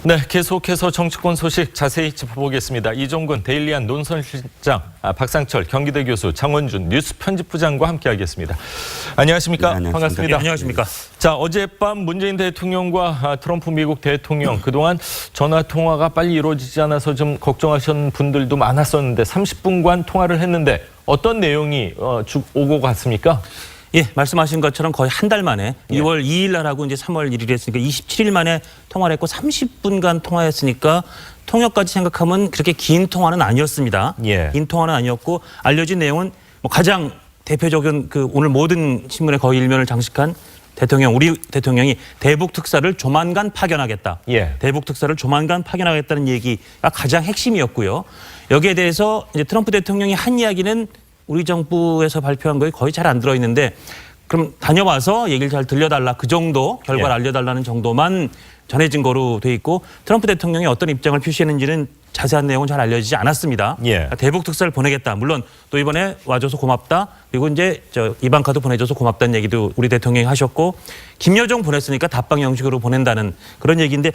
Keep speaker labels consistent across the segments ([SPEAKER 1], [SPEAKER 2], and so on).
[SPEAKER 1] 네, 계속해서 정치권 소식 자세히 짚어보겠습니다. 이종근 데일리한 논설실장, 박상철 경기대 교수, 장원준 뉴스 편집부장과 함께하겠습니다. 안녕하십니까?
[SPEAKER 2] 네,
[SPEAKER 1] 반갑습니다.
[SPEAKER 2] 네, 안녕하십니까?
[SPEAKER 1] 자, 어젯밤 문재인 대통령과 트럼프 미국 대통령 그동안 전화 통화가 빨리 이루어지지 않아서 좀 걱정하시는 분들도 많았었는데 30분간 통화를 했는데 어떤 내용이 오고 갔습니까?
[SPEAKER 2] 예, 말씀하신 것처럼 거의 한 달 만에
[SPEAKER 1] 예.
[SPEAKER 2] 2월 2일 날하고 이제 3월 1일 했으니까 27일 만에 통화를 했고 30분간 통화했으니까 통역까지 생각하면 그렇게 긴 통화는 아니었습니다.
[SPEAKER 1] 예.
[SPEAKER 2] 긴 통화는 아니었고 알려진 내용은 뭐 가장 대표적인 오늘 모든 신문에 거의 일면을 장식한 우리 대통령이 대북 특사를 조만간 파견하겠다.
[SPEAKER 1] 예.
[SPEAKER 2] 대북 특사를 조만간 파견하겠다는 얘기가 가장 핵심이었고요. 여기에 대해서 이제 트럼프 대통령이 한 이야기는 우리 정부에서 발표한 거에 거의 잘 안 들어있는데 그럼 다녀와서 얘기를 잘 들려달라 그 정도 결과를 알려달라는 정도만 전해진 거로 돼 있고 트럼프 대통령이 어떤 입장을 표시했는지는 자세한 내용은 잘 알려지지 않았습니다.
[SPEAKER 1] 예.
[SPEAKER 2] 대북 특사를 보내겠다. 물론 또 이번에 와줘서 고맙다. 그리고 이제 이방카도 보내줘서 고맙다는 얘기도 우리 대통령이 하셨고 김여정 보냈으니까 답방 형식으로 보낸다는 그런 얘기인데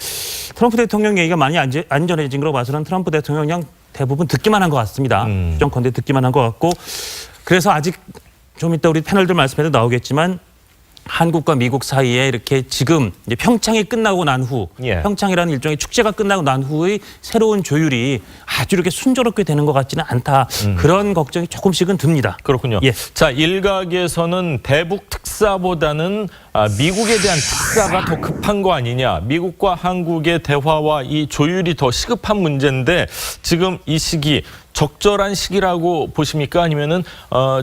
[SPEAKER 2] 트럼프 대통령 얘기가 많이 안 전해진 걸로 봐서는 트럼프 대통령 그냥 대부분 듣기만 한 것 같습니다. 추정컨대 듣기만 한 것 같고 그래서 아직 좀 이따 우리 패널들 말씀에도 나오겠지만 한국과 미국 사이에 이렇게 지금 이제 평창이 끝나고 난 후
[SPEAKER 1] 예.
[SPEAKER 2] 평창이라는 일종의 축제가 끝나고 난 후의 새로운 조율이 아주 이렇게 순조롭게 되는 것 같지는 않다. 그런 걱정이 조금씩은 듭니다.
[SPEAKER 1] 그렇군요.
[SPEAKER 2] 예.
[SPEAKER 1] 자, 일각에서는 대북 특사보다는 미국에 대한 특사가 더 급한 거 아니냐. 미국과 한국의 대화와 이 조율이 더 시급한 문제인데 지금 이 시기 적절한 시기라고 보십니까? 아니면은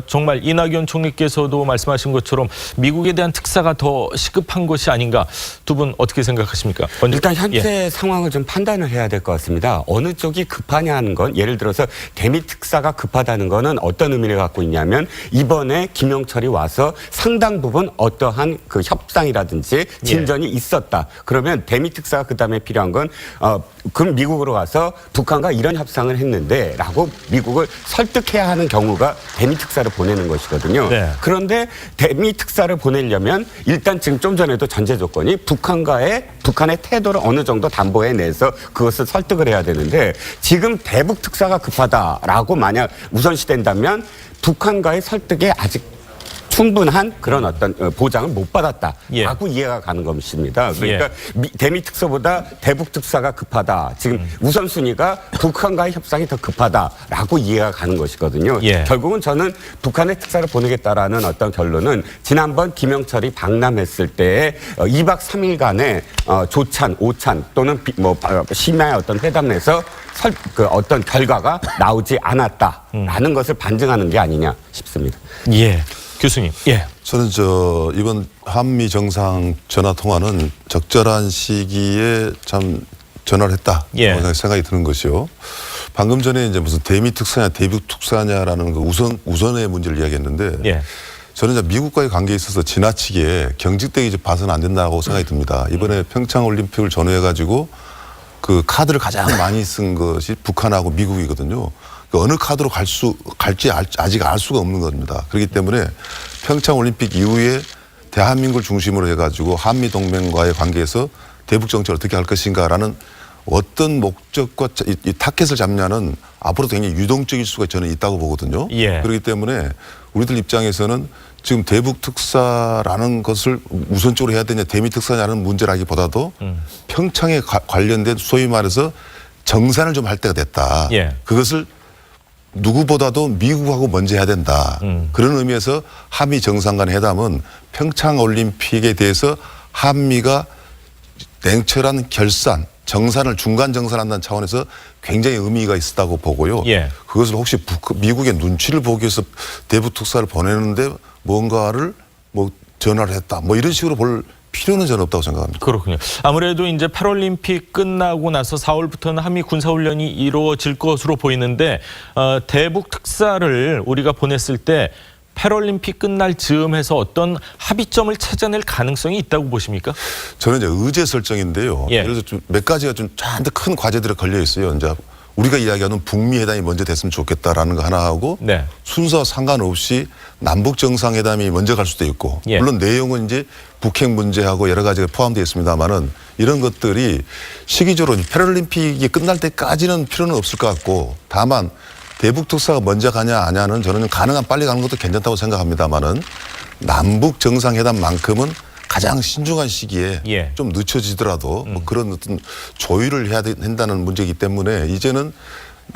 [SPEAKER 1] 정말 이낙연 총리께서도 말씀하신 것처럼 미국에 대한 특사가 더 시급한 것이 아닌가? 두 분 어떻게 생각하십니까? 먼저.
[SPEAKER 3] 일단 현재
[SPEAKER 1] 예.
[SPEAKER 3] 상황을 좀 판단을 해야 될 것 같습니다. 어느 쪽이 급하냐 하는 건 예를 들어서 대미 특사가 급하다는 거는 어떤 의미를 갖고 있냐면 이번에 김영철이 와서 상당 부분 어떠한 그 협상이라든지 진전이 있었다. 그러면 대미 특사가 그다음에 필요한 건 그럼 미국으로 가서 북한과 이런 협상을 했는데 라고 미국을 설득해야 하는 경우가 대미 특사를 보내는 것이거든요.
[SPEAKER 1] 네.
[SPEAKER 3] 그런데 대미 특사를 보내려면 일단 지금 좀 전에도 전제 조건이 북한의 태도를 어느 정도 담보해내서 그것을 설득을 해야 되는데 지금 대북 특사가 급하다라고 만약 우선시된다면 북한과의 설득에 아직 충분한 그런 어떤 보장을 못 받았다라고 이해가 가는 것입니다. 그러니까 대미 특사보다 대북 특사가 급하다. 지금 우선순위가 북한과의 협상이 더 급하다라고 이해가 가는 것이거든요.
[SPEAKER 1] 예.
[SPEAKER 3] 결국은 저는 북한의 특사를 보내겠다라는 어떤 결론은 지난번 김영철이 방남했을 때 2박 3일간의 조찬, 오찬 또는 심야의 어떤 회담 내에서 어떤 결과가 나오지 않았다라는 것을 반증하는 게 아니냐 싶습니다.
[SPEAKER 1] 예. 교수님. 예.
[SPEAKER 4] 저는 이번 한미 정상 전화 통화는 적절한 시기에 참 전화를 했다.
[SPEAKER 1] 예.
[SPEAKER 4] 생각이 드는 것이요. 방금 전에 이제 무슨 대미 특사냐 대북 특사냐라는 그 우선의 문제를 이야기했는데
[SPEAKER 1] 예.
[SPEAKER 4] 저는 이제 미국과의 관계에 있어서 지나치게 경직되게 이제 봐서는 안 된다고 생각이 듭니다. 이번에 평창 올림픽을 전후해가지고 그 카드를 가장 많이 쓴 것이 북한하고 미국이거든요. 어느 카드로 갈지 아직 알 수가 없는 겁니다. 그렇기 때문에 평창 올림픽 이후에 대한민국을 중심으로 해가지고 한미 동맹과의 관계에서 대북 정책을 어떻게 할 것인가라는 어떤 목적과 이 타켓을 잡냐는 앞으로도 굉장히 유동적일 수가 저는 있다고 보거든요.
[SPEAKER 1] 예.
[SPEAKER 4] 그렇기 때문에 우리들 입장에서는 지금 대북 특사라는 것을 우선적으로 해야 되냐 대미 특사냐는 문제라기보다도 평창에 관련된 소위 말해서 정산을 좀 할 때가 됐다.
[SPEAKER 1] 예.
[SPEAKER 4] 그것을 누구보다도 미국하고 먼저 해야 된다. 그런 의미에서 한미 정상 간의 회담은 평창 올림픽에 대해서 한미가 냉철한 결산, 정산을 중간 정산한다는 차원에서 굉장히 의미가 있었다고 보고요.
[SPEAKER 1] 예.
[SPEAKER 4] 그것을 혹시 미국의 눈치를 보기 위해서 대북 특사를 보내는데 뭔가를 전화를 했다. 이런 식으로 볼 필요는 저는 없다고 생각합니다.
[SPEAKER 1] 그렇군요. 아무래도 이제 패럴림픽 끝나고 나서 4월부터는 한미 군사훈련이 이루어질 것으로 보이는데 대북 특사를 우리가 보냈을 때 패럴림픽 끝날 즈음해서 어떤 합의점을 찾아낼 가능성이 있다고 보십니까?
[SPEAKER 4] 저는 이제 의제 설정인데요.
[SPEAKER 1] 예.
[SPEAKER 4] 그래서 좀 몇 가지가 좀 잔뜩 큰 과제들이 걸려 있어요. 이제 우리가 이야기하는 북미 회담이 먼저 됐으면 좋겠다라는 거 하나 하고
[SPEAKER 1] 네.
[SPEAKER 4] 순서와 상관없이 남북 정상회담이 먼저 갈 수도 있고
[SPEAKER 1] 예.
[SPEAKER 4] 물론 내용은 이제 북핵 문제하고 여러 가지가 포함되어 있습니다만은 이런 것들이 시기적으로 패럴림픽이 끝날 때까지는 필요는 없을 것 같고 다만 대북 특사가 먼저 가냐 아냐는 저는 가능한 빨리 가는 것도 괜찮다고 생각합니다만은 남북 정상회담만큼은 가장 신중한 시기에
[SPEAKER 1] 예.
[SPEAKER 4] 좀 늦춰지더라도 뭐 그런 어떤 조율을 해야 된다는 문제이기 때문에 이제는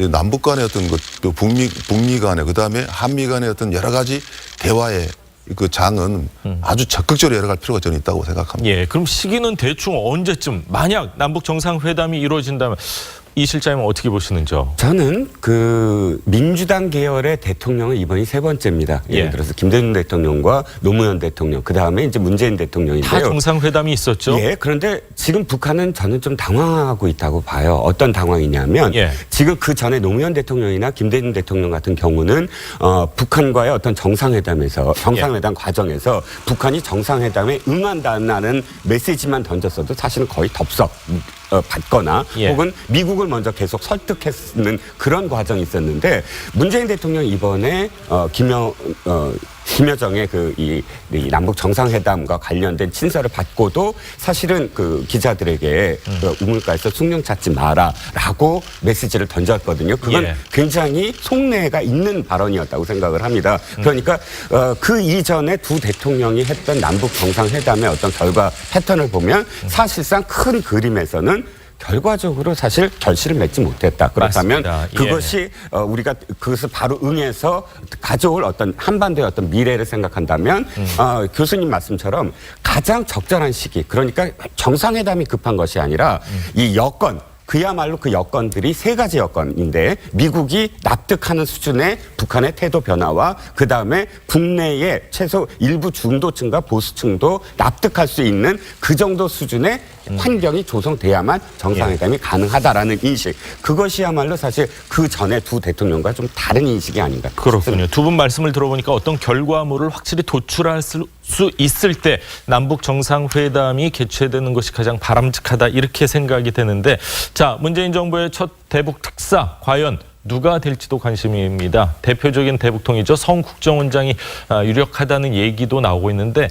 [SPEAKER 4] 남북 간의 어떤 그 북미 간의 그다음에 한미 간의 어떤 여러 가지 대화의 그 장은 아주 적극적으로 열어갈 필요가 저는 있다고 생각합니다.
[SPEAKER 1] 예, 그럼 시기는 대충 언제쯤 만약 남북 정상회담이 이루어진다면 이 실장님은 어떻게 보시는지요?
[SPEAKER 3] 저는 그 민주당 계열의 대통령은 이번이 세 번째입니다. 예를
[SPEAKER 1] 예.
[SPEAKER 3] 들어서 김대중 대통령과 노무현 대통령, 그 다음에 이제 문재인 대통령인데요.
[SPEAKER 1] 다 정상회담이 있었죠?
[SPEAKER 3] 예, 그런데 지금 북한은 저는 좀 당황하고 있다고 봐요. 어떤 당황이냐면
[SPEAKER 1] 예.
[SPEAKER 3] 지금 그 전에 노무현 대통령이나 김대중 대통령 같은 경우는 북한과의 어떤 정상회담 과정에서 북한이 정상회담에 응한다는 메시지만 던졌어도 사실은 거의 덥석 받거나
[SPEAKER 1] 예.
[SPEAKER 3] 혹은 미국을 먼저 계속 설득했는 그런 과정이 있었는데 문재인 대통령이 이번에 김여정의 이 남북 정상회담과 관련된 친서를 받고도 사실은 그 기자들에게 우물가에서 숭늉 찾지 마라라고 메시지를 던졌거든요. 그건
[SPEAKER 1] 예.
[SPEAKER 3] 굉장히 속내가 있는 발언이었다고 생각을 합니다. 그러니까 그 이전에 두 대통령이 했던 남북 정상회담의 어떤 결과 패턴을 보면 사실상 큰 그림에서는 결과적으로 사실 결실을 맺지 못했다. 그렇다면
[SPEAKER 1] 맞습니다. 예.
[SPEAKER 3] 그것이 우리가 그것을 바로 응해서 가져올 어떤 한반도의 어떤 미래를 생각한다면 교수님 말씀처럼 가장 적절한 시기, 그러니까 정상회담이 급한 것이 아니라 이 여건, 그야말로 그 여건들이 세 가지 여건인데 미국이 납득하는 수준의 북한의 태도 변화와 그다음에 국내의 최소 일부 중도층과 보수층도 납득할 수 있는 그 정도 수준의 환경이 조성돼야만 정상회담이 가능하다라는 인식. 그것이야말로 사실 그 전에 두 대통령과 좀 다른 인식이 아닌가.
[SPEAKER 1] 그렇군요. 두 분 말씀을 들어보니까 어떤 결과물을 확실히 도출할 수 있을 때 남북 정상회담이 개최되는 것이 가장 바람직하다 이렇게 생각이 되는데 자, 문재인 정부의 첫 대북 특사 과연 누가 될지도 관심입니다. 대표적인 대북통이죠. 성 국정원장이 유력하다는 얘기도 나오고 있는데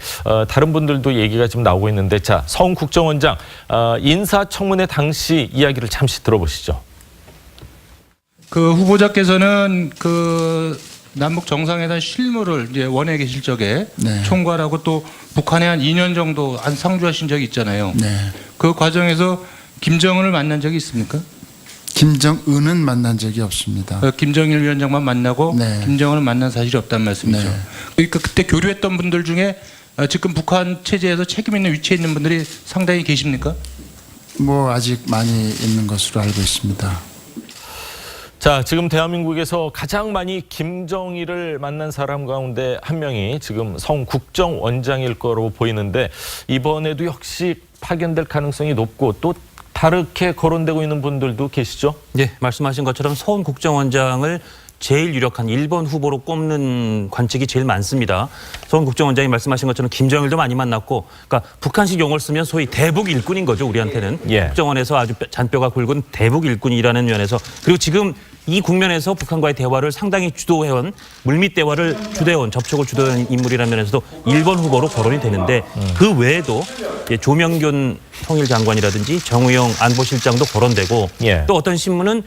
[SPEAKER 1] 다른 분들도 얘기가 지금 나오고 있는데 자, 성 국정원장 인사청문회 당시 이야기를 잠시 들어보시죠.
[SPEAKER 5] 그 후보자께서는 그 남북 정상회담 실무를 이제 원외 계실 적에
[SPEAKER 6] 네.
[SPEAKER 5] 총괄하고 또 북한에 한 2년 정도 한 상주하신 적이 있잖아요.
[SPEAKER 6] 네.
[SPEAKER 5] 그 과정에서 김정은을 만난 적이 있습니까?
[SPEAKER 6] 김정은은 만난 적이 없습니다.
[SPEAKER 5] 김정일 위원장만 만나고
[SPEAKER 6] 네.
[SPEAKER 5] 김정은은 만난 사실이 없다는 말씀이죠.
[SPEAKER 6] 네.
[SPEAKER 5] 그러니까 그때 교류했던 분들 중에 지금 북한 체제에서 책임 있는 위치에 있는 분들이 상당히 계십니까?
[SPEAKER 6] 뭐 아직 많이 있는 것으로 알고 있습니다.
[SPEAKER 1] 자, 지금 대한민국에서 가장 많이 김정일을 만난 사람 가운데 한 명이 지금 성 국정원장일 거로 보이는데 이번에도 역시 파견될 가능성이 높고 또 다르게 거론되고 있는 분들도 계시죠?
[SPEAKER 2] 네, 말씀하신 것처럼 서훈 국정원장을 제일 유력한 1번 후보로 꼽는 관측이 제일 많습니다. 서훈 국정원장이 말씀하신 것처럼 김정일도 많이 만났고, 그러니까 북한식 용어를 쓰면 소위 대북 일꾼인 거죠, 우리한테는.
[SPEAKER 1] 예.
[SPEAKER 2] 국정원에서 아주 잔뼈가 굵은 대북 일꾼이라는 면에서, 그리고 지금 이 국면에서 북한과의 대화를 상당히 주도해온, 물밑 대화를 주도해온, 접촉을 주도해온 인물이라는 면에서도 1번 후보로 거론이 되는데 그 외에도 조명균 통일장관이라든지 정의용 안보실장도 거론되고
[SPEAKER 1] 예.
[SPEAKER 2] 또 어떤 신문은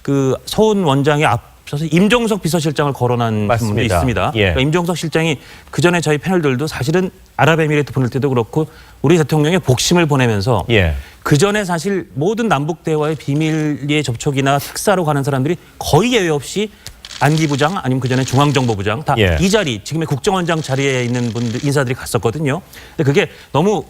[SPEAKER 2] 그 서훈 원장의 앞서서 임종석 비서실장을 거론한
[SPEAKER 1] 맞습니다.
[SPEAKER 2] 신문도 있습니다.
[SPEAKER 1] 예.
[SPEAKER 2] 그러니까 임종석 실장이 그 전에 저희 패널들도 사실은 아랍에미리트 보낼 때도 그렇고 우리 대통령의 복심을 보내면서
[SPEAKER 1] 예.
[SPEAKER 2] 그 전에 사실 모든 남북 대화의 비밀리에 접촉이나 특사로 가는 사람들이 거의 예외 없이 안기부장 아니면 그 전에 중앙정보부장 다
[SPEAKER 1] 예.
[SPEAKER 2] 이 자리 지금의 국정원장 자리에 있는 분들 인사들이 갔었거든요. 근데 그게 너무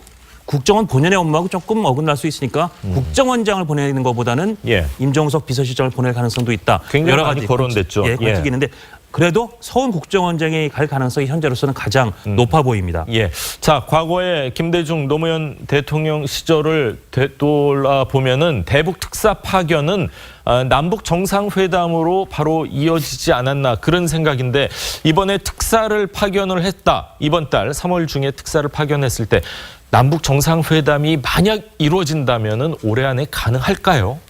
[SPEAKER 2] 국정원 본연의 업무하고 조금 어긋날 수 있으니까 국정원장을 보내는 것보다는
[SPEAKER 1] 예.
[SPEAKER 2] 임종석 비서실장을 보낼 가능성도 있다.
[SPEAKER 1] 굉장히
[SPEAKER 2] 여러
[SPEAKER 1] 많이
[SPEAKER 2] 가지
[SPEAKER 1] 거론됐죠.
[SPEAKER 2] 관측이
[SPEAKER 1] 예.
[SPEAKER 2] 있는데 그래도 서훈 국정원장이 갈 가능성이 현재로서는 가장 높아 보입니다.
[SPEAKER 1] 예. 자, 과거에 김대중 노무현 대통령 시절을 되돌아보면은 대북 특사 파견은 남북 정상회담으로 바로 이어지지 않았나 그런 생각인데 이번에 특사를 파견을 했다. 이번 달 3월 중에 특사를 파견했을 때 남북 정상회담이 만약 이루어진다면은 올해 안에 가능할까요?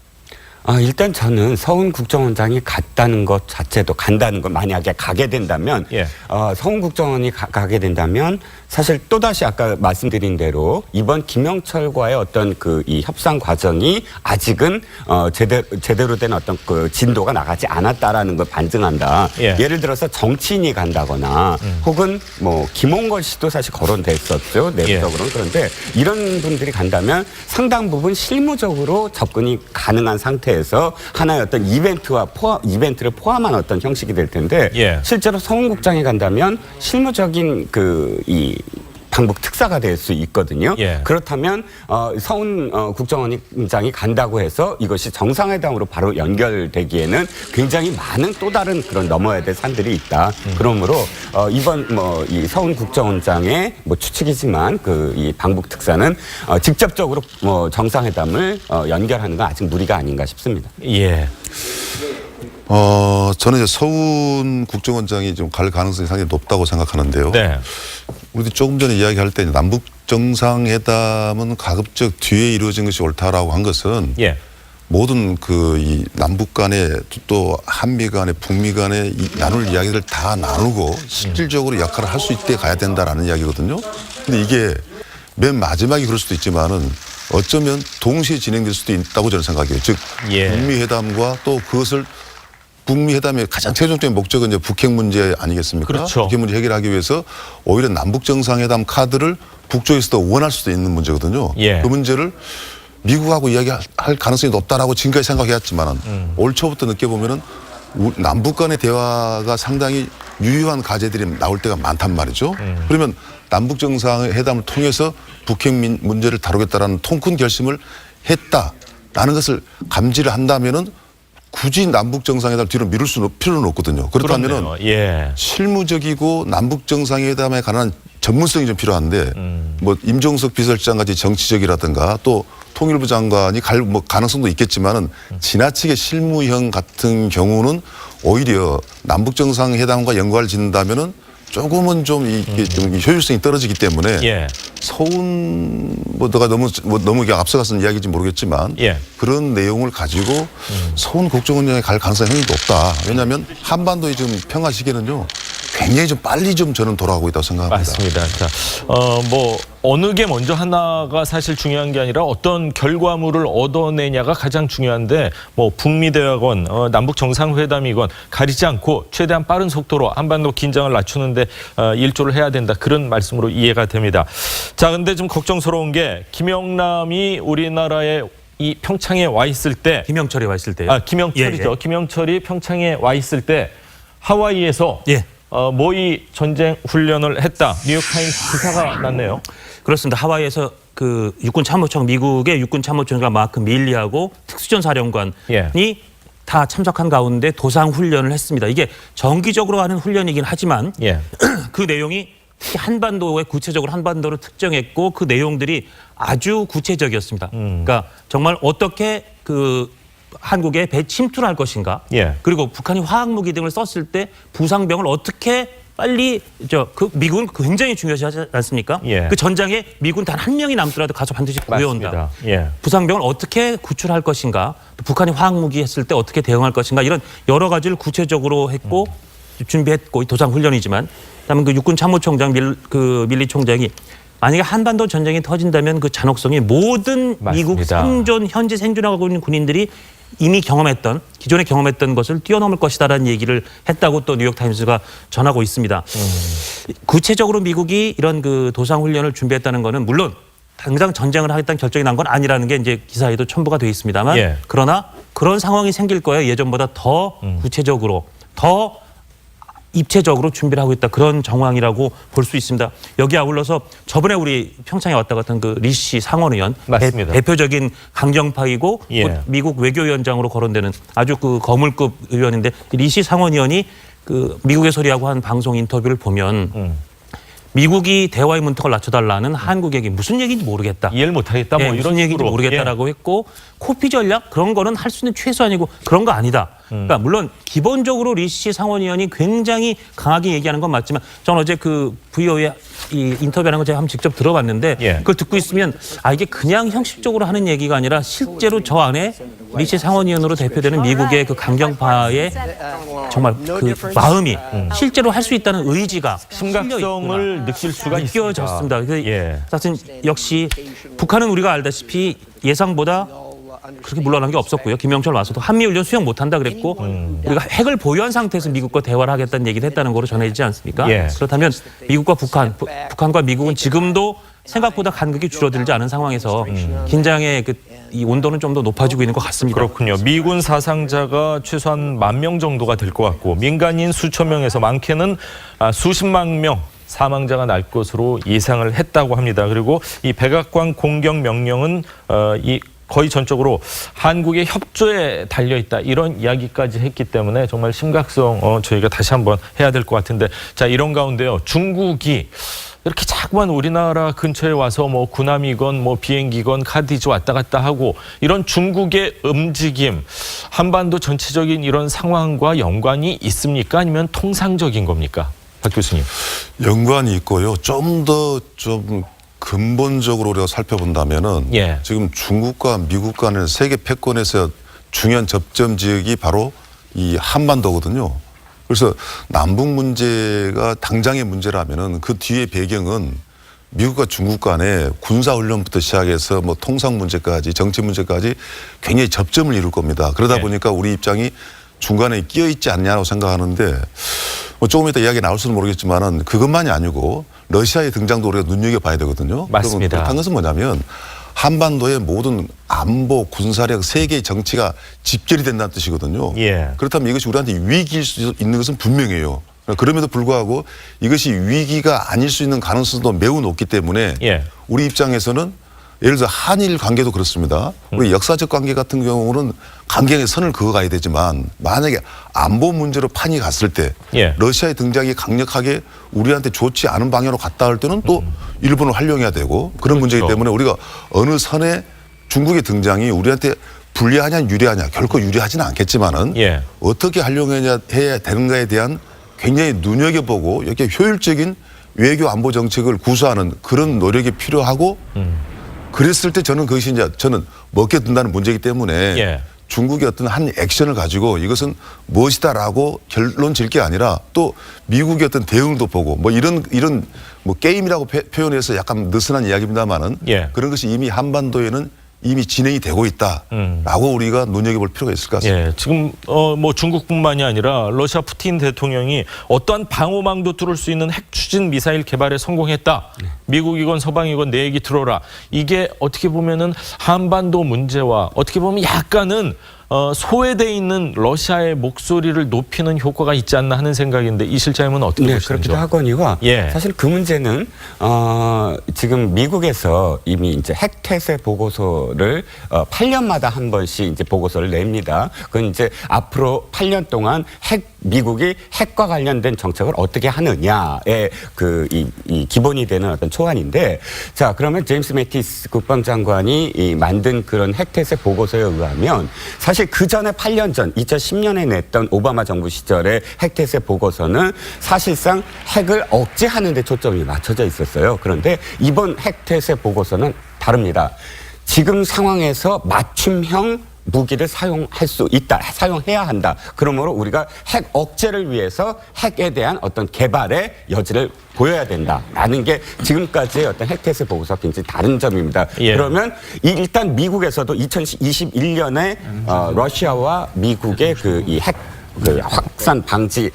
[SPEAKER 3] 일단 저는 서훈 국정원장이 간다는 것 만약에 가게 된다면
[SPEAKER 1] 예.
[SPEAKER 3] 서훈 국정원이 가게 된다면 사실 또다시 아까 말씀드린 대로 이번 김영철과의 어떤 그 이 협상 과정이 아직은 제대로 된 어떤 그 진도가 나가지 않았다라는 걸 반증한다.
[SPEAKER 1] 예.
[SPEAKER 3] 예를 들어서 정치인이 간다거나 혹은 뭐 김홍걸 씨도 사실 거론됐었죠. 내부적으로는. 그런데 이런 분들이 간다면 상당 부분 실무적으로 접근이 가능한 상태에서 하나의 어떤 이벤트를 포함한 어떤 형식이 될 텐데
[SPEAKER 1] 예.
[SPEAKER 3] 실제로 서훈국장이 간다면 실무적인 이 방북 특사가 될 수 있거든요.
[SPEAKER 1] 예.
[SPEAKER 3] 그렇다면 서훈 국정원장이 간다고 해서 이것이 정상회담으로 바로 연결되기에는 굉장히 많은 또 다른 그런 넘어야 될 산들이 있다. 그러므로 이번 이 서훈 국정원장의 추측이지만 이 방북 특사는 직접적으로 정상회담을 연결하는 건 아직 무리가 아닌가 싶습니다.
[SPEAKER 1] 예.
[SPEAKER 4] 저는 이제 서훈 국정원장이 좀 갈 가능성이 상당히 높다고 생각하는데요.
[SPEAKER 1] 네.
[SPEAKER 4] 우리도 조금 전에 이야기할 때 남북 정상회담은 가급적 뒤에 이루어진 것이 옳다라고 한 것은
[SPEAKER 1] 예.
[SPEAKER 4] 모든 이 남북 간에 또 한미 간에 북미 간에 나눌 이야기를 다 나누고 실질적으로 역할을 할 수 있게 가야 된다라는 이야기거든요. 근데 이게 맨 마지막에 그럴 수도 있지만은 어쩌면 동시에 진행될 수도 있다고 저는 생각해요. 즉
[SPEAKER 1] 예.
[SPEAKER 4] 북미 회담과 또 그것을 북미 회담의 가장 최종적인 목적은 이제 북핵 문제 아니겠습니까?
[SPEAKER 1] 그렇죠.
[SPEAKER 4] 북핵 문제 해결하기 위해서 오히려 남북 정상회담 카드를 북쪽에서도 원할 수도 있는 문제거든요.
[SPEAKER 1] 예.
[SPEAKER 4] 그 문제를 미국하고 이야기할 가능성이 높다라고 지금까지 생각해왔지만은 올 초부터 느껴보면은 남북 간의 대화가 상당히 유효한 과제들이 나올 때가 많단 말이죠. 그러면 남북 정상회담을 통해서 북핵 문제를 다루겠다라는 통큰 결심을 했다라는 것을 감지를 한다면은 굳이 남북 정상회담 뒤로 미룰 필요는 없거든요. 그렇다면은
[SPEAKER 1] 예.
[SPEAKER 4] 실무적이고 남북 정상회담에 관한 전문성이 좀 필요한데 임종석 비서실장 같이 정치적이라든가 또 통일부 장관이 갈 가능성도 있겠지만은 지나치게 실무형 같은 경우는 오히려 남북 정상회담과 연관을 짓는다면은 조금은 좀 이게 좀 효율성이 떨어지기 때문에
[SPEAKER 1] 예.
[SPEAKER 4] 서훈 너가 너무 앞서가서는 이야기인지 모르겠지만
[SPEAKER 1] 예.
[SPEAKER 4] 그런 내용을 가지고 서훈 국정원장에 갈 가능성이 상당히 높다. 왜냐하면 한반도의 지금 평화 시기는요 굉장히 좀 빨리 좀 저는 돌아가고 있다고 생각합니다.
[SPEAKER 1] 맞습니다. 자, 어느 게 먼저 하나가 사실 중요한 게 아니라 어떤 결과물을 얻어내냐가 가장 중요한데 북미 대화건 남북 정상회담이건 가리지 않고 최대한 빠른 속도로 한반도 긴장을 낮추는데 일조를 해야 된다. 그런 말씀으로 이해가 됩니다. 자, 근데 좀 걱정스러운 게 김영남이 우리나라에 이 평창에 와 있을 때
[SPEAKER 2] 김영철이 와 있을 때요.
[SPEAKER 1] 김영철이죠.
[SPEAKER 2] 예.
[SPEAKER 1] 김영철이 평창에 와 있을 때 하와이에서
[SPEAKER 2] 예.
[SPEAKER 1] 모의 전쟁 훈련을 했다. 뉴욕타임스 기사가 났네요.
[SPEAKER 2] 그렇습니다. 하와이에서 그 육군 참모총 미국의 육군 참모총장 마크 밀리하고 특수전 사령관이
[SPEAKER 1] 예.
[SPEAKER 2] 다 참석한 가운데 도상 훈련을 했습니다. 이게 정기적으로 하는 훈련이긴 하지만
[SPEAKER 1] 예.
[SPEAKER 2] 그 내용이 특히 한반도에 구체적으로 한반도를 특정했고 그 내용들이 아주 구체적이었습니다. 그러니까 정말 어떻게 한국에 침투를 할 것인가.
[SPEAKER 1] 예.
[SPEAKER 2] 그리고 북한이 화학무기 등을 썼을 때 부상병을 어떻게 빨리 미국은 굉장히 중요하지 않습니까?
[SPEAKER 1] 예.
[SPEAKER 2] 그 전장에 미군 단 한 명이 남더라도 가서 반드시 구해온다.
[SPEAKER 1] 맞습니다. 예. 부상병을
[SPEAKER 2] 어떻게 구출할 것인가, 또 북한이 화학무기 했을 때 어떻게 대응할 것인가 이런 여러 가지를 구체적으로 했고 준비했고 도상 훈련이지만 그다음에 그 육군 참모총장 밀리 총장이 만약에 한반도 전쟁이 터진다면 그 잔혹성이 모든 미국 현재 생존하고 있는 군인들이 이미 기존에 경험했던 것을 뛰어넘을 것이다라는 얘기를 했다고 또 뉴욕타임스가 전하고 있습니다. 구체적으로 미국이 이런 그 도상훈련을 준비했다는 거는 물론 당장 전쟁을 하겠다는 결정이 난 건 아니라는 게 이제 기사에도 첨부가 되어 있습니다만
[SPEAKER 1] 예.
[SPEAKER 2] 그러나 그런 상황이 생길 거예요. 예전보다 더 구체적으로 더 입체적으로 준비를 하고 있다. 그런 정황이라고 볼 수 있습니다. 여기 아울러서 저번에 우리 평창에 왔다 갔던 그 리시 상원의원
[SPEAKER 1] 맞습니다.
[SPEAKER 2] 대표적인 강경파이고
[SPEAKER 1] 예.
[SPEAKER 2] 곧 미국 외교위원장으로 거론되는 아주 그 거물급 의원인데 리시 상원의원이 그 미국의 소리하고 한 방송 인터뷰를 보면 미국이 대화의 문턱을 낮춰달라는 한국에게 무슨 얘기인지 모르겠다.
[SPEAKER 1] 이해를 못하겠다.
[SPEAKER 2] 무슨 얘기인지 모르겠다라고 했고 코피 전략 그런 거는 할 수 있는 최소한이고 그런 거 아니다. 그러니까 물론 기본적으로 리시 상원의원이 굉장히 강하게 얘기하는 건 맞지만 저는 어제 그 VO에 이 인터뷰하는 거 제가 한번 직접 들어봤는데
[SPEAKER 1] 예.
[SPEAKER 2] 그걸 듣고 있으면 이게 그냥 형식적으로 하는 얘기가 아니라 실제로 저 안에 리시 상원의원으로 대표되는 미국의 그 강경파의 정말 그 마음이 실제로 할 수 있다는 의지가
[SPEAKER 1] 심각성을 느낄 수가
[SPEAKER 2] 느껴졌습니다.
[SPEAKER 1] 있습니다. 예.
[SPEAKER 2] 사실 역시 북한은 우리가 알다시피 예상보다 그렇게 물러난 게 없었고요. 김영철 와서도 한미훈련 수용 못한다 그랬고 우리가 핵을 보유한 상태에서 미국과 대화를 하겠다는 얘기를 했다는 거로 전해지지 않습니까?
[SPEAKER 1] 예.
[SPEAKER 2] 그렇다면 미국과 북한과 미국은 지금도 생각보다 간극이 줄어들지 않은 상황에서 긴장의 이 온도는 좀 더 높아지고 있는 것 같습니다.
[SPEAKER 1] 그렇군요. 미군 사상자가 최소한 10,000명 정도가 될 것 같고 민간인 수천 명에서 많게는 수십만 명 사망자가 날 것으로 예상을 했다고 합니다. 그리고 이 백악관 공격 명령은 거의 전적으로 한국의 협조에 달려 있다 이런 이야기까지 했기 때문에 정말 심각성 저희가 다시 한번 해야 될 것 같은데 자 이런 가운데요 중국이 이렇게 자꾸만 우리나라 근처에 와서 뭐 군함이건 뭐 비행기건 카디지 왔다 갔다 하고 이런 중국의 움직임 한반도 전체적인 이런 상황과 연관이 있습니까? 아니면 통상적인 겁니까? 박 교수님.
[SPEAKER 4] 연관이 있고요. 좀 더 좀 근본적으로 우리가 살펴본다면은
[SPEAKER 1] 예.
[SPEAKER 4] 지금 중국과 미국 간의 세계 패권에서 중요한 접점 지역이 바로 이 한반도거든요. 그래서 남북 문제가 당장의 문제라면은 그 뒤의 배경은 미국과 중국 간의 군사훈련부터 시작해서 뭐 통상 문제까지 정치 문제까지 굉장히 접점을 이룰 겁니다. 그러다
[SPEAKER 1] 네.
[SPEAKER 4] 보니까 우리 입장이 중간에 끼어 있지 않냐고 생각하는데 뭐 조금 이따 이야기 나올 수는 모르겠지만은 그것만이 아니고 러시아의 등장도 우리가 눈여겨봐야 되거든요.
[SPEAKER 1] 맞습니다.
[SPEAKER 4] 그렇다는 것은 뭐냐면 한반도의 모든 안보, 군사력, 세계의 정치가 집결이 된다는 뜻이거든요.
[SPEAKER 1] 예.
[SPEAKER 4] 그렇다면 이것이 우리한테 위기일 수 있는 것은 분명해요. 그럼에도 불구하고 이것이 위기가 아닐 수 있는 가능성도 매우 높기 때문에
[SPEAKER 1] 예.
[SPEAKER 4] 우리 입장에서는 예를 들어 한일 관계도 그렇습니다. 우리 역사적 관계 같은 경우는 강경의 선을 그어가야 되지만 만약에 안보 문제로 판이 갔을 때
[SPEAKER 1] 예.
[SPEAKER 4] 러시아의 등장이 강력하게 우리한테 좋지 않은 방향으로 갔다 할 때는 또 일본을 활용해야 되고 그런 문제이기 때문에 우리가 어느 선에 중국의 등장이 우리한테 불리하냐 유리하냐 결코 유리하지는 않겠지만은
[SPEAKER 1] 예.
[SPEAKER 4] 어떻게 활용해야 되는가에 대한 굉장히 눈여겨보고 이렇게 효율적인 외교 안보 정책을 구사하는 그런 노력이 필요하고 그랬을 때 저는 그것이 이제 저는 먹게 든다는 문제이기 때문에
[SPEAKER 1] 예.
[SPEAKER 4] 중국의 어떤 한 액션을 가지고 이것은 무엇이다라고 결론 질 게 아니라 또 미국의 어떤 대응도 보고 뭐 이런 뭐 게임이라고 표현해서 약간 느슨한 이야기입니다만은
[SPEAKER 1] 예.
[SPEAKER 4] 그런 것이 이미 한반도에는 이미 진행이 되고 있다라고 우리가 눈여겨볼 필요가 있을 것 같습니다.
[SPEAKER 1] 예, 지금 뭐 중국뿐만이 아니라 러시아 푸틴 대통령이 어떠한 방어망도 뚫을 수 있는 핵 추진 미사일 개발에 성공했다. 미국이건 서방이건 내 얘기 들어라. 이게 어떻게 보면은 한반도 문제와 어떻게 보면 약간은 소외돼 있는 러시아의 목소리를 높이는 효과가 있지 않나 하는 생각인데 이 실장님은 어떻게
[SPEAKER 3] 네,
[SPEAKER 1] 보시는지요?
[SPEAKER 3] 그렇기도 하거니와
[SPEAKER 1] 예.
[SPEAKER 3] 사실 그 문제는 지금 미국에서 이미 이제 핵 태세 보고서를 8년마다 한 번씩 이제 보고서를 냅니다. 그건 이제 앞으로 8년 동안 미국이 핵과 관련된 정책을 어떻게 하느냐의 이 기본이 되는 어떤 초안인데 자 그러면 제임스 매티스 국방장관이 만든 그런 핵 태세 보고서에 의하면 사실 그 전에 8년 전 2010년에 냈던 오바마 정부 시절의 핵 태세 보고서는 사실상 핵을 억제하는 데 초점이 맞춰져 있었어요. 그런데 이번 핵 태세 보고서는 다릅니다. 지금 상황에서 맞춤형 무기를 사용할 수 있다. 사용해야 한다. 그러므로 우리가 핵 억제를 위해서 핵에 대한 어떤 개발의 여지를 보여야 된다라는 게 지금까지의 어떤 핵 태세 보고서와 굉장히 다른 점입니다.
[SPEAKER 1] 예.
[SPEAKER 3] 그러면 일단 미국에서도 2021년에 러시아와 미국의 이 핵 확산 방지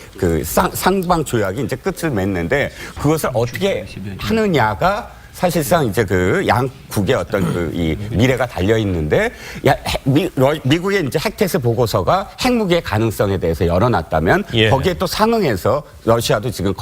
[SPEAKER 3] 상방 조약이 이제 끝을 맺는데 그것을 어떻게 하느냐가 사실상 이제 양국의 어떤 이 미래가 달려 있는데 미국의 이제 핵태세 보고서가 핵무기의 가능성에 대해서 열어놨다면
[SPEAKER 1] 예.
[SPEAKER 3] 거기에 또 상응해서 러시아도 지금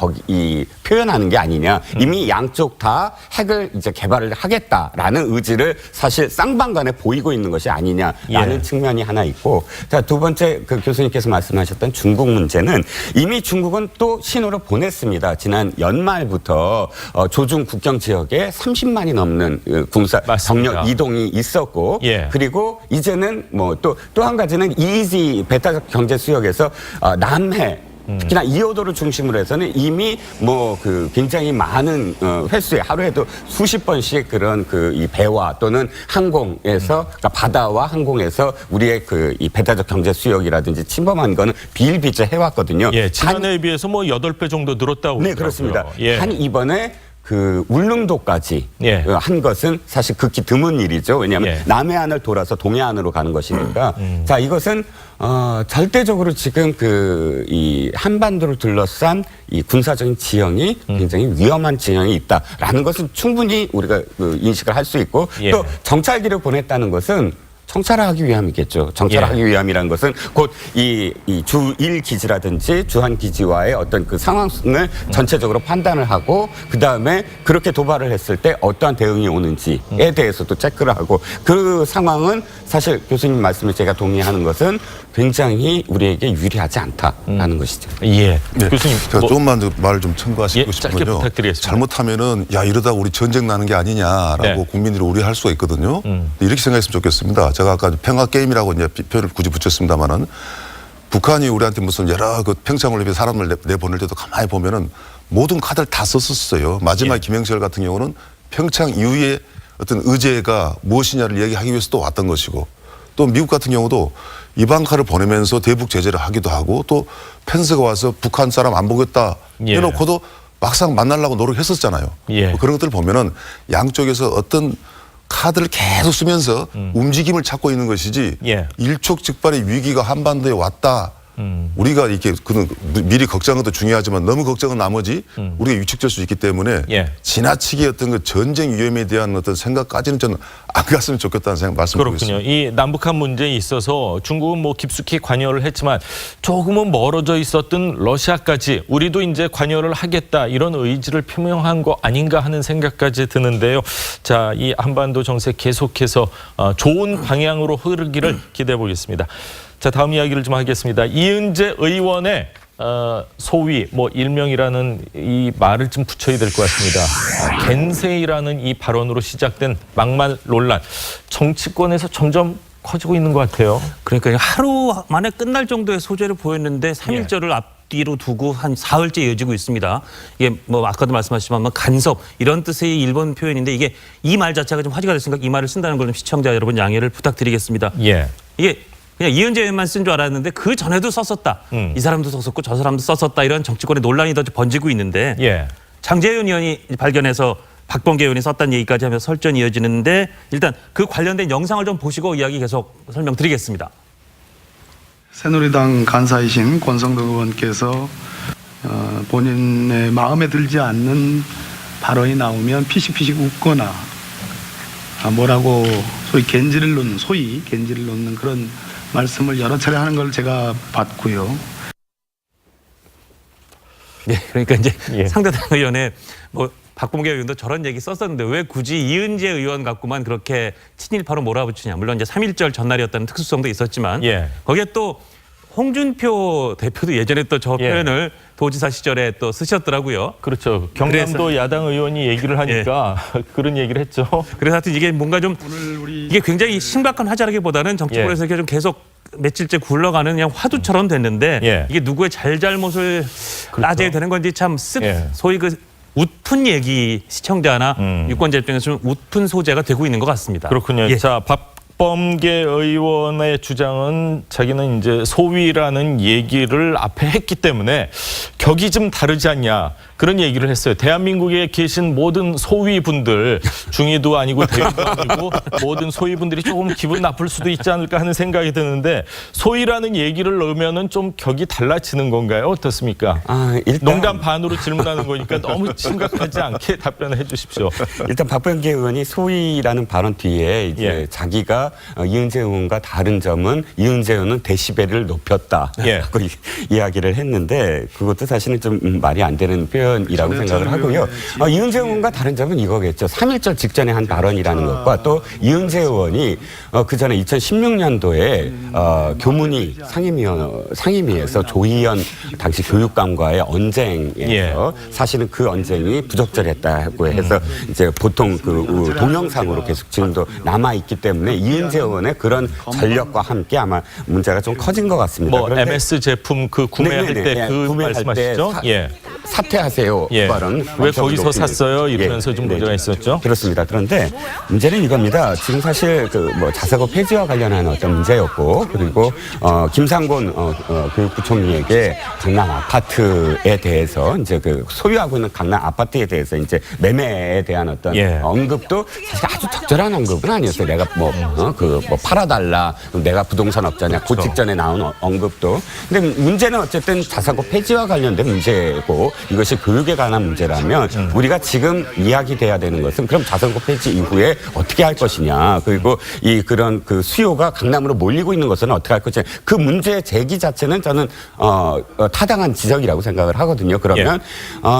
[SPEAKER 3] 표현하는 게 아니냐. 이미 양쪽 다 핵을 이제 개발을 하겠다라는 의지를 사실 쌍방간에 보이고 있는 것이 아니냐라는
[SPEAKER 1] 예.
[SPEAKER 3] 측면이 하나 있고 자, 두 번째 교수님께서 말씀하셨던 중국 문제는 이미 중국은 또 신호를 보냈습니다. 지난 연말부터 조중 국경 지역에 30만이 넘는 군사
[SPEAKER 1] 맞습니다.
[SPEAKER 3] 병력 이동이 있었고
[SPEAKER 1] 예.
[SPEAKER 3] 그리고 이제는 뭐 또 한 가지는 EEZ 배타적 경제 수역에서 남해 특히나 2호도를 중심으로 해서는 이미 뭐 굉장히 많은 횟수에 하루에도 수십 번씩 그런 이 배와 또는 항공에서 그러니까 바다와 항공에서 우리의 이 배타적 경제 수역이라든지 침범한 거는 비일비재 해왔거든요.
[SPEAKER 1] 예, 지난해에 비해서 뭐 8배 정도 늘었다고
[SPEAKER 3] 네,
[SPEAKER 1] 그러더라고요.
[SPEAKER 3] 그렇습니다.
[SPEAKER 1] 예.
[SPEAKER 3] 한 이번에 울릉도까지
[SPEAKER 1] 예.
[SPEAKER 3] 한 것은 사실 극히 드문 일이죠. 왜냐하면
[SPEAKER 1] 예.
[SPEAKER 3] 남해안을 돌아서 동해안으로 가는 것이니까. 자, 이것은 절대적으로 지금 이 한반도를 둘러싼 이 군사적인 지형이 굉장히 위험한 지형이 있다라는 것은 충분히 우리가 인식을 할 수 있고
[SPEAKER 1] 예.
[SPEAKER 3] 또 정찰기를 보냈다는 것은 정찰하기 위함이겠죠. 정찰하기 위함이라는 것은 곧 이 주1 기지라든지 주한 기지와의 어떤 그 상황을 전체적으로 판단을 하고 그 다음에 그렇게 도발을 했을 때 어떠한 대응이 오는지에 대해서도 체크를 하고 그 상황은 사실 교수님 말씀에 제가 동의하는 것은 굉장히 우리에게 유리하지 않다라는 것이죠.
[SPEAKER 1] 예.
[SPEAKER 4] 네,
[SPEAKER 1] 교수님
[SPEAKER 4] 제가
[SPEAKER 1] 뭐-
[SPEAKER 4] 조금만 더 말을 좀 첨가하시고
[SPEAKER 1] 예, 짧게
[SPEAKER 4] 싶은요.
[SPEAKER 1] 부탁드리겠습니다.
[SPEAKER 4] 잘못하면은 야 이러다 우리 전쟁 나는 게 아니냐라고
[SPEAKER 1] 네.
[SPEAKER 4] 국민들이 우려할 수가 있거든요. 이렇게 생각했으면 좋겠습니다. 제가 아까 평화 게임이라고 이제 표현을 굳이 붙였습니다만은 북한이 우리한테 무슨 여러 평창올림픽 사람을 내보낼 때도 가만히 보면은 모든 카드를 다 썼었어요. 마지막
[SPEAKER 1] 예.
[SPEAKER 4] 김영철 같은 경우는 평창 이후에 어떤 의제가 무엇이냐를 얘기하기 위해서 또 왔던 것이고 또 미국 같은 경우도 이방카를 보내면서 대북 제재를 하기도 하고 또 펜스가 와서 북한 사람 안 보겠다
[SPEAKER 1] 예.
[SPEAKER 4] 해놓고도 막상 만나려고 노력했었잖아요.
[SPEAKER 1] 예.
[SPEAKER 4] 뭐 그런 것들을 보면은 양쪽에서 어떤 카드를 계속 쓰면서 움직임을 찾고 있는 것이지
[SPEAKER 1] 예.
[SPEAKER 4] 일촉즉발의 위기가 한반도에 왔다. 우리가 이렇게 미리 걱정한 것도 중요하지만 너무 걱정은 나머지 우리가 위축될 수 있기 때문에
[SPEAKER 1] 예.
[SPEAKER 4] 지나치게 어떤 그 전쟁 위험에 대한 어떤 생각까지는 저는 안 갔으면 좋겠다는 생각 말씀드리겠습니다.
[SPEAKER 1] 그렇군요. 이 남북한 문제에 있어서 중국은 뭐 깊숙이 관여를 했지만 조금은 멀어져 있었던 러시아까지 우리도 이제 관여를 하겠다 이런 의지를 표명한 거 아닌가 하는 생각까지 드는데요. 자, 이 한반도 정세 계속해서 좋은 방향으로 흐르기를 기대해 보겠습니다. 자, 다음 이야기를 좀 하겠습니다. 이은재 의원의 소위 뭐 일명이라는 이 말을 좀 붙여야 될 것 같습니다. 겐세이라는 이 발언으로 시작된 막말 논란 정치권에서 점점 커지고 있는 것 같아요.
[SPEAKER 2] 그러니까 하루 만에 끝날 정도의 소재를 보였는데 3.1절을 앞뒤로 두고 한 사흘째 이어지고 있습니다. 이게 뭐 아까도 말씀하셨지만 뭐 간섭 이런 뜻의 일본 표현인데 이게 이 말 자체가 좀 화제가 됐으니까 이 말을 쓴다는 걸 좀 시청자 여러분 양해를 부탁드리겠습니다.
[SPEAKER 1] 예.
[SPEAKER 2] 이게 그냥 이은재 의원만 쓴 줄 알았는데 그 전에도 썼었다. 이 사람도 썼었고 저 사람도 썼었다. 이런 정치권의 논란이 더 번지고 있는데
[SPEAKER 1] 예.
[SPEAKER 2] 장재윤 의원이 발견해서 박범계 의원이 썼다는 얘기까지 하면서 설전이 이어지는데 일단 그 관련된 영상을 좀 보시고 이야기 계속 설명드리겠습니다.
[SPEAKER 7] 새누리당 간사이신 권성동 의원께서 본인의 마음에 들지 않는 발언이 나오면 피식피식 웃거나 뭐라고 소위 겐지를 놓는 그런 말씀을 여러 차례 하는 걸 제가 봤고요.
[SPEAKER 2] 예, 그러니까 이제
[SPEAKER 1] 예.
[SPEAKER 2] 상대당 의원의 뭐 박범계 의원도 저런 얘기 썼었는데 왜 굳이 이은재 의원 갖고만 그렇게 친일파로 몰아붙이냐. 물론 이제 3.1절 전날이었다는 특수성도 있었지만
[SPEAKER 1] 예.
[SPEAKER 2] 거기에 또 홍준표 대표도 예전에 또 저
[SPEAKER 1] 예.
[SPEAKER 2] 표현을 도지사 시절에 또 쓰셨더라고요.
[SPEAKER 1] 그렇죠. 경남도 야당 의원이 얘기를 하니까 그런 얘기를 했죠.
[SPEAKER 2] 그래서 하여튼 이게 뭔가 좀 이게 굉장히 심각한 화제라기보다는 정치권에서 이렇게 좀 계속 며칠째 굴러가는 그냥 화두처럼 됐는데
[SPEAKER 1] 예.
[SPEAKER 2] 이게 누구의 잘잘못을 따져야 되는 건지 참
[SPEAKER 1] 예.
[SPEAKER 2] 소위 그 웃픈 얘기 시청자나 유권자 입장에서 좀 웃픈 소재가 되고 있는 것 같습니다.
[SPEAKER 1] 그렇군요.
[SPEAKER 2] 예.
[SPEAKER 1] 자, 박범계 의원의 주장은 자기는 이제 소위라는 얘기를 앞에 했기 때문에 격이 좀 다르지 않냐 그런 얘기를 했어요. 대한민국에 계신 모든 소위분들 중위도 아니고 대위도 아니고 모든 소위분들이 조금 기분 나쁠 수도 있지 않을까 하는 생각이 드는데 소위라는 얘기를 넣으면은 좀 격이 달라지는 건가요? 어떻습니까?
[SPEAKER 3] 일단
[SPEAKER 1] 농담 반으로 질문하는 거니까 너무 심각하지 않게 답변을 해주십시오.
[SPEAKER 3] 일단 박범계 의원이 소위라는 발언 뒤에 이제
[SPEAKER 1] 예.
[SPEAKER 3] 자기가 이은재 의원과 다른 점은 이은재 의원은 데시벨을 높였다.
[SPEAKER 1] 예.
[SPEAKER 3] 라고 이야기를 했는데 그것도 사실은 좀 말이 안 되는 표현이라고 생각을 하고요. 이은재 의원과 다른 점은 이거겠죠. 3.1절 직전에 한 발언이라는 것과 또 이은재 의원이 그 전에 2016년도에 교문위 상임위에서 조희연 당시 교육감과의 언쟁에서 사실은 그 언쟁이 부적절했다고 해서 이제 보통 그 동영상으로 계속 지금도 남아 있기 때문에 이은재 의원의 그런 전력과 함께 아마 문제가 좀 커진 것 같습니다.
[SPEAKER 1] 뭐 MS 제품 그 구매할 때 그 말씀하시죠?
[SPEAKER 3] 사퇴하세요. 그 발언.
[SPEAKER 1] 왜 거기서 샀어요? 이러면서 좀 문제가 있었죠.
[SPEAKER 3] 그렇습니다. 그런데 문제는 이겁니다. 지금 사실 그 뭐 자사고 폐지와 관련한 어떤 문제였고 그리고 김상곤 교육부총리에게 강남 아파트에 대해서 이제 그 소유하고 있는 강남 아파트에 대해서 이제 매매에 대한 어떤 언급도 사실 아주 적절한 언급은 아니었어요. 내가 뭐 팔아달라. 내가 부동산 업자냐. 그 직전에 나온 언급도. 근데 문제는 어쨌든 자사고 폐지와 관련된 문제고 이것이 교육에 관한 문제라면 우리가 지금 이야기돼야 되는 것은 그럼 자사고 폐지 이후에 어떻게 할 것이냐. 그리고 그런 그 수요가 강남으로 몰리고 있는 것은 어떻게 할 것이냐. 그 문제 제기 자체는 저는 타당한 지적이라고 생각을 하거든요. 그러면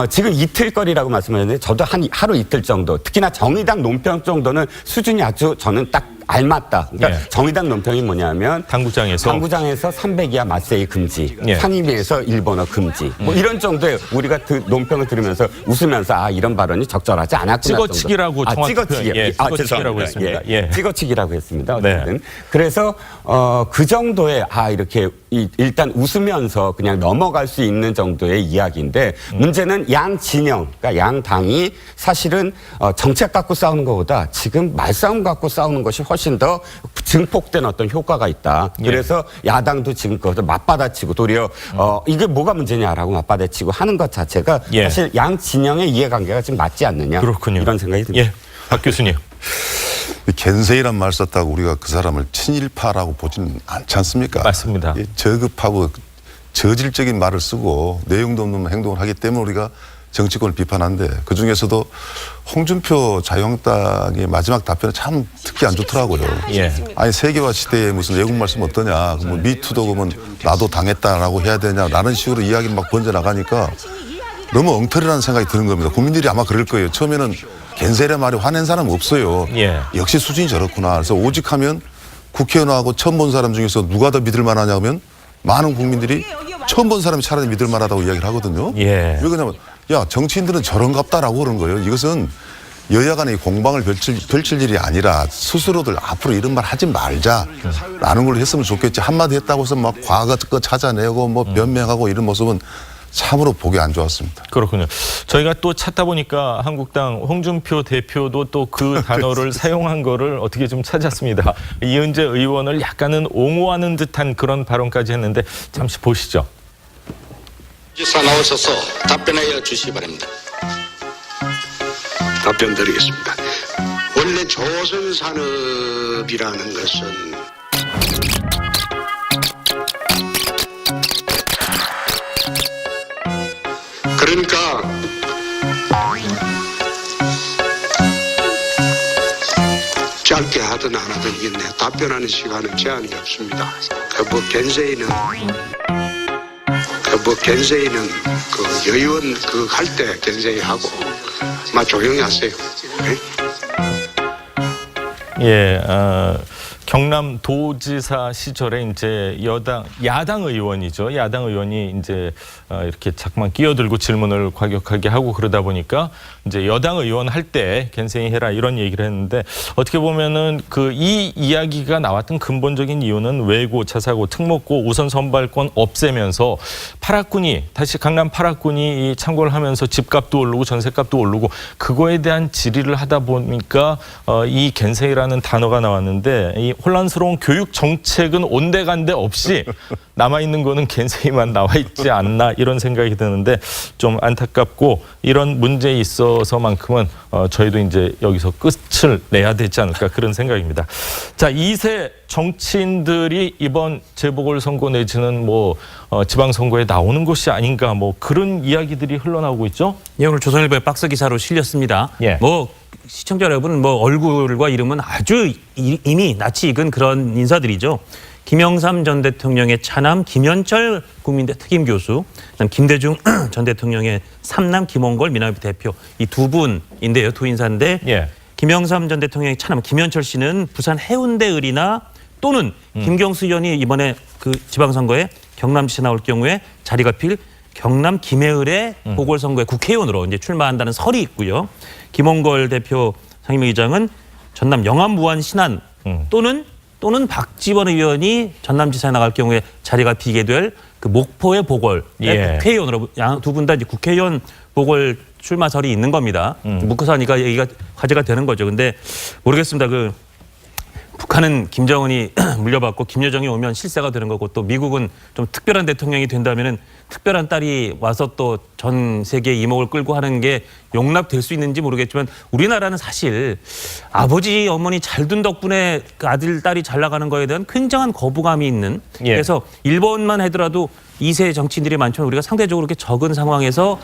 [SPEAKER 3] 지금 이틀거리라고 말씀하셨는데 저도 한 하루 이틀 정도 특히나 정의당 논평 정도는 수준이 아주 저는 딱 알맞다. 그러니까 정의당 논평이 뭐냐면 당구장에서 300이하 맞세이 금지, 상임위에서 일본어 금지. 뭐 이런 정도의 우리가 그 논평을 들으면서 웃으면서 이런 발언이 적절하지 않았구나.
[SPEAKER 1] 찍어치기라고 정확히 찍어치기라고 했습니다.
[SPEAKER 3] 찍어치기라고 했습니다. 어쨌든 그래서 그 정도의 이렇게 일단 웃으면서 그냥 넘어갈 수 있는 정도의 이야기인데 문제는 양 진영, 그러니까 양 당이 사실은 정책 갖고 싸우는 것보다 지금 말싸움 갖고 싸우는 것이 훨씬 더 증폭된 어떤 효과가 있다. 그래서 야당도 지금 그것을 맞받아치고 도리어 이게 뭐가 문제냐라고 맞받아치고 하는 것 자체가 사실 양 진영의 이해관계가 지금 맞지 않느냐.
[SPEAKER 1] 그렇군요.
[SPEAKER 3] 이런 생각이 듭니다.
[SPEAKER 1] 박 교수님.
[SPEAKER 4] 겐세이란 말 썼다고 우리가 그 사람을 친일파라고 보지는 않지 않습니까?
[SPEAKER 1] 맞습니다.
[SPEAKER 4] 저급하고 저질적인 말을 쓰고 내용도 없는 행동을 하기 때문에 우리가 정치권을 비판하는데 그중에서도 홍준표 자유한국당의 마지막 답변은 참 듣기 안 좋더라고요. 아니 세계화 시대에 무슨 외국말 쓰면 어떠냐. 뭐 미투도 그러면 나도 당했다라고 해야 되냐. 라는 식으로 이야기를 막 번져나가니까 너무 엉터리라는 생각이 드는 겁니다. 국민들이 아마 그럴 거예요. 처음에는 겐세이란 말이 화낸 사람 없어요. 역시 수준이 저렇구나. 그래서 오직하면 국회의원하고 처음 본 사람 중에서 누가 더 믿을 만하냐 하면 많은 국민들이 처음 본 사람이 차라리 믿을 만하다고 이야기를 하거든요. 왜 그러냐면 정치인들은 저런갑다라고 그러는 거예요. 이것은 여야 간의 공방을 펼칠 일이 아니라 스스로들 앞으로 이런 말 하지 말자라는 걸로 했으면 좋겠지. 한마디 했다고 해서 막 과거 거 찾아내고 뭐 변명하고 이런 모습은 참으로 보기 안 좋았습니다.
[SPEAKER 1] 그렇군요. 저희가 또 찾다 보니까 한국당 홍준표 대표도 또 그 단어를 사용한 거를 어떻게 좀 찾았습니다. 이은재 의원을 약간은 옹호하는 듯한 그런 발언까지 했는데 잠시 보시죠.
[SPEAKER 8] 지사 나오셔서 답변해 주시기 바랍니다.
[SPEAKER 9] 답변 드리겠습니다. 원래 조선산업이라는 것은 그러니까 짧게 하든 안 하든 이게 답변하는 시간은 제한이 없습니다. 겐세이는 그 여의원 그 할 때 겐세이 하고 조용히 하세요.
[SPEAKER 1] 경남 도지사 시절에 이제 야당 의원이죠. 야당 의원이 이제 이렇게 자꾸만 끼어들고 질문을 과격하게 하고 그러다 보니까 이제 여당 의원 할 때 겐세이 해라 이런 얘기를 했는데 어떻게 보면은 이 이야기가 나왔던 근본적인 이유는 외고, 자사고, 특목고 우선 선발권 없애면서 다시 강남 8학군이 창궐을 하면서 집값도 오르고 전세값도 오르고 그거에 대한 질의를 하다 보니까 이 겐세이라는 단어가 나왔는데 이 혼란스러운 교육 정책은 온데간데 없이 남아있는 거는 겐세이만 나와 있지 않나 이런 생각이 드는데 좀 안타깝고 이런 문제에 있어서만큼은 저희도 이제 여기서 끝을 내야 되지 않을까 그런 생각입니다. 자, 2세 정치인들이 이번 재보궐선거 내지는 지방선거에 나오는 것이 아닌가 그런 이야기들이 흘러나오고 있죠.
[SPEAKER 2] 오늘 조선일보의 박스 기사로 실렸습니다. 시청자 여러분 얼굴과 이름은 아주 이미 낯이 익은 그런 인사들이죠. 김영삼 전 대통령의 차남 김현철 국민대 특임 교수, 그다음 김대중 전 대통령의 삼남 김원걸 민주당 대표 이 두 분인데요. 두 인사인데
[SPEAKER 1] 예.
[SPEAKER 2] 김영삼 전 대통령의 차남 김현철 씨는 부산 해운대 을이나 또는 김경수 의원이 이번에 그 지방선거에 경남시에 나올 경우에 자리가 필 경남 김해을의 보궐선거에 국회의원으로 이제 출마한다는 설이 있고요. 김원걸 대표 상임위의장은 전남 영암 무안 신안 또는 박지원 의원이 전남지사에 나갈 경우에 자리가 비게 될 그 목포의 보궐
[SPEAKER 1] 예.
[SPEAKER 2] 국회의원으로 두 분 다 이제 국회의원 보궐 출마설이 있는 겁니다. 묶어서 하니까 얘기가 화제가 되는 거죠. 근데 모르겠습니다. 그 북한은 김정은이 물려받고 김여정이 오면 실세가 되는 거고 또 미국은 좀 특별한 대통령이 된다면은 특별한 딸이 와서 또 전 세계 이목을 끌고 하는 게 용납될 수 있는지 모르겠지만 우리나라는 사실 아버지 어머니 잘 둔 덕분에 그 아들 딸이 잘 나가는 거에 대한 굉장한 거부감이 있는
[SPEAKER 1] 예.
[SPEAKER 2] 그래서 일본만 하더라도 2세 정치인들이 많지만 우리가 상대적으로 이렇게 적은 상황에서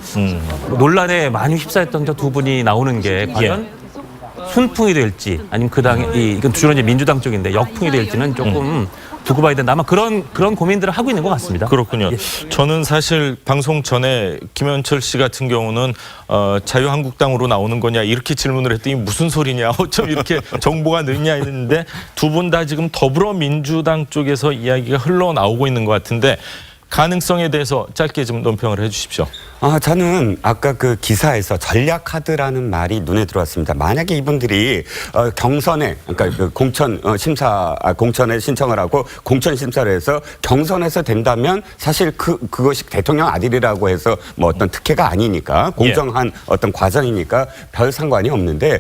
[SPEAKER 2] 논란에 많이 휩싸였던 저 두 분이 나오는 게 과연 순풍이 될지 아니면 그 당에 이건 주로 이제 민주당 쪽인데 역풍이 될지는 조금 두고 봐야 된다. 아마 그런 고민들을 하고 있는 것 같습니다.
[SPEAKER 1] 그렇군요. 저는 사실 방송 전에 김현철 씨 같은 경우는 자유한국당으로 나오는 거냐 이렇게 질문을 했더니 무슨 소리냐 어쩜 이렇게 정보가 늦냐 했는데 두 분 다 지금 더불어민주당 쪽에서 이야기가 흘러나오고 있는 것 같은데 가능성에 대해서 짧게 좀 논평을 해주십시오.
[SPEAKER 3] 저는 아까 그 기사에서 전략 카드라는 말이 눈에 들어왔습니다. 만약에 이분들이 경선에 그러니까 그 공천에 신청을 하고 공천 심사를 해서 경선에서 된다면 사실 그것이 대통령 아들이라고 해서 뭐 어떤 특혜가 아니니까 공정한 어떤 과정이니까 별 상관이 없는데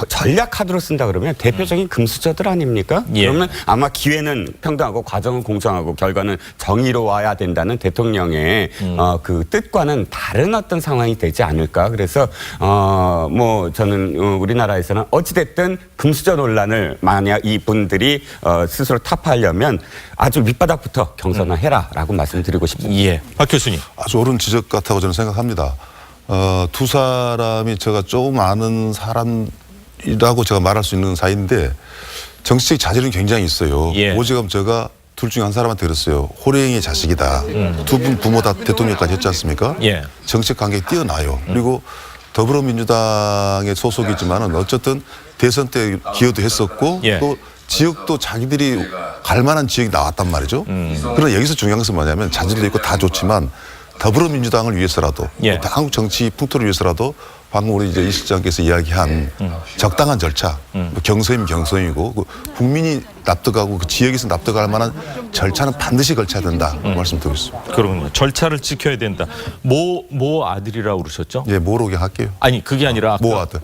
[SPEAKER 3] 전략 카드로 쓴다 그러면 대표적인 금수저들 아닙니까?
[SPEAKER 1] 예.
[SPEAKER 3] 그러면 아마 기회는 평등하고 과정은 공정하고 결과는 정의로워야 된다는 대통령의 그 뜻과는 다른 어떤 상황이 되지 않을까. 그래서 뭐 저는 우리나라에서는 어찌됐든 금수저 논란을 만약 이분들이 스스로 타파하려면 아주 밑바닥부터 경선을 해라라고 말씀드리고 싶습니다.
[SPEAKER 1] 예, 박 교수님.
[SPEAKER 4] 아주 옳은 지적 같다고 저는 생각합니다. 두 사람이 제가 조금 아는 사람이라고 제가 말할 수 있는 사이인데 정치적 자질은 굉장히 있어요.
[SPEAKER 1] 예.
[SPEAKER 4] 오지금 제가 둘 중에 한 사람한테 들었어요. 호랭이의 자식이다. 두 분 부모 다 대통령까지 했지 않습니까?
[SPEAKER 1] 예.
[SPEAKER 4] 정책 관계가 뛰어나요. 그리고 더불어민주당의 소속이지만은 어쨌든 대선 때 기여도 했었고
[SPEAKER 1] 예.
[SPEAKER 4] 또 지역도 자기들이 갈 만한 지역이 나왔단 말이죠. 그러나 여기서 중요한 것은 뭐냐면 자질도 있고 다 좋지만 더불어민주당을 위해서라도
[SPEAKER 1] 예.
[SPEAKER 4] 또 한국 정치 풍토를 위해서라도 방금 우리 이제 이 실장께서 이야기한 적당한 절차, 경선이면 경선이고 국민이 납득하고 그 지역에서 납득할 만한 절차는 반드시 걸쳐야 된다 말씀드리고 있습니다.
[SPEAKER 1] 그러군요. 절차를 지켜야 된다. 모 아들이라고 그러셨죠?
[SPEAKER 4] 예, 모르게 할게요.
[SPEAKER 1] 아니 그게 아니라 아까
[SPEAKER 4] 모 아들.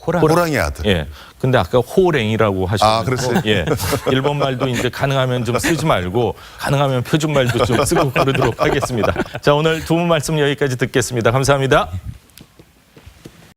[SPEAKER 4] 호랑이 아들.
[SPEAKER 1] 예. 근데 아까 호랭이라고 하셨는데.
[SPEAKER 4] 그랬어요?
[SPEAKER 1] 예. 일본 말도 이제 가능하면 좀 쓰지 말고 가능하면 표준 말도 좀 쓰고 그러도록 하겠습니다. 자, 오늘 두 분 말씀 여기까지 듣겠습니다. 감사합니다.